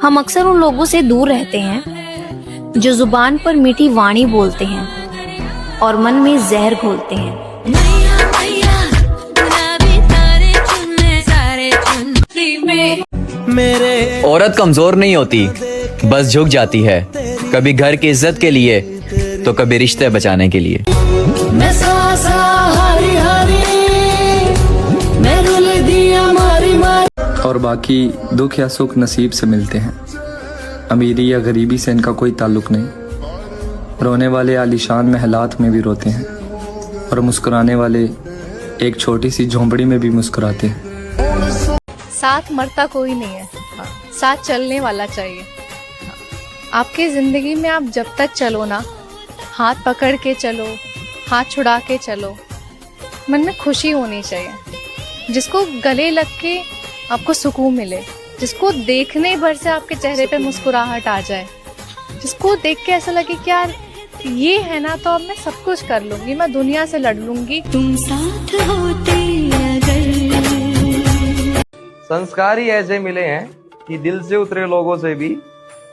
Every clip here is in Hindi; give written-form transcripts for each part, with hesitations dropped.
हम अक्सर उन लोगों से दूर रहते हैं जो जुबान पर मीठी वाणी बोलते हैं और मन में जहर घोलते हैं। औरत कमजोर नहीं होती, बस झुक जाती है, कभी घर की इज्जत के लिए तो कभी रिश्ते बचाने के लिए। और बाकी दुख या सुख नसीब से मिलते हैं, अमीरी या गरीबी से इनका कोई ताल्लुक नहीं। रोने वाले आलीशान महलात में भी रोते हैं और मुस्कुराने वाले एक छोटी सी झोंपड़ी में भी मुस्कुराते हैं। साथ मरता कोई नहीं है, साथ चलने वाला चाहिए। आपकी जिंदगी में आप जब तक चलो ना, हाथ पकड़ के चलो, हाथ छुड़ा के चलो, मन में खुशी होनी चाहिए। जिसको गले लग के आपको सुकून मिले, जिसको देखने भर से आपके चेहरे पे मुस्कुराहट आ जाए, जिसको देख के ऐसा लगे कि यार ये है ना तो अब मैं सब कुछ कर लूंगी, मैं दुनिया से लड़ लूंगी। तुम साथ होते अगर। संस्कार ही ऐसे मिले हैं कि दिल से उतरे लोगों से भी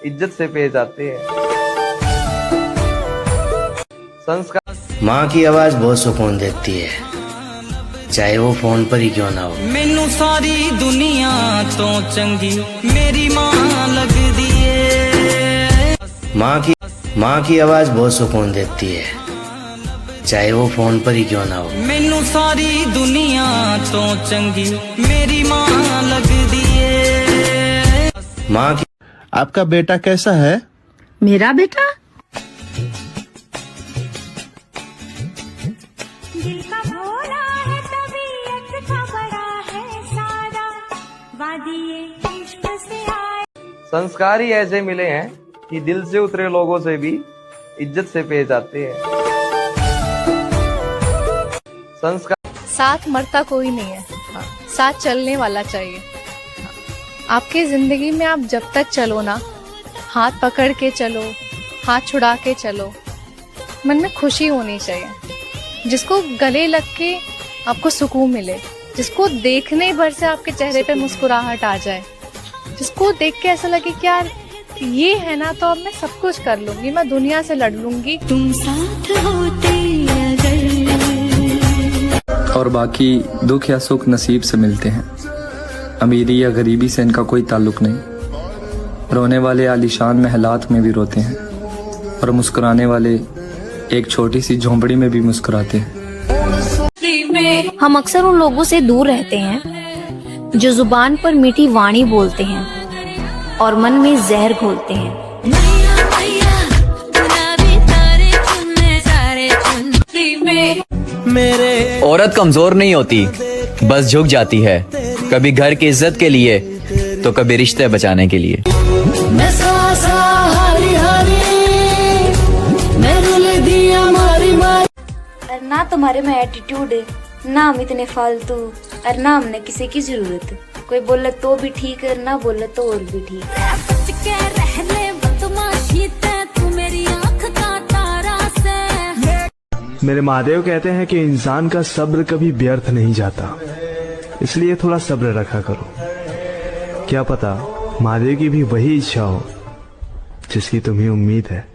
इज्जत से पेश आते हैं। संस्कार। माँ की आवाज बहुत सुकून देती है, चाहे वो फोन पर ही क्यों ना हो। मैनू सारी दुनिया तो चंगी मेरी माँ लगदी है। माँ की आवाज बहुत सुकून देती है, चाहे वो फोन पर ही क्यों ना हो। मैनू सारी दुनिया तो चंगी मेरी माँ लगदी है। माँ की। आपका बेटा कैसा है? मेरा बेटा दिल का भोला है, तबीयत का बड़ा है सारा, वादिये इश्क से आए। संस्कार ही ऐसे मिले हैं कि दिल से उतरे लोगों से भी इज्जत से पेश आते हैं। संस्कार। साथ मरता कोई नहीं है, साथ चलने वाला चाहिए। आपकी जिंदगी में आप जब तक चलो ना, हाथ पकड़ के चलो, हाथ छुड़ा के चलो, मन में खुशी होनी चाहिए। जिसको गले लग के आपको सुकून मिले, जिसको देखने भर से आपके चेहरे पे मुस्कुराहट आ जाए, जिसको देख के ऐसा लगे कि यार ये है ना तो अब मैं सब कुछ कर लूंगी, मैं दुनिया से लड़ लूंगी। तुम साथ होते अगर। और बाकी दुख या सुख नसीब से मिलते हैं, अमीरी या गरीबी से इनका कोई ताल्लुक नहीं। रोने वाले आलीशान महलात में भी रोते हैं और मुस्कुराने वाले एक छोटी सी झोंपड़ी में भी मुस्कुराते हैं। हम अक्सर उन लोगों से दूर रहते हैं जो जुबान पर मीठी वाणी बोलते हैं और मन में जहर घोलते हैं। औरत कमजोर नहीं होती, बस झुक जाती है, कभी घर की इज्जत के लिए तो कभी रिश्ते बचाने के लिए। ना तुम्हारे में एटीट्यूड है, ना हम इतने फालतू, और ना हमने किसी की जरूरत। कोई बोले तो भी ठीक है, ना बोले तो और भी ठीक है। मेरे महादेव कहते हैं कि इंसान का सब्र कभी व्यर्थ नहीं जाता, इसलिए थोड़ा सब्र रखा करो। क्या पता महादेव की भी वही इच्छा हो जिसकी तुम्हें उम्मीद है।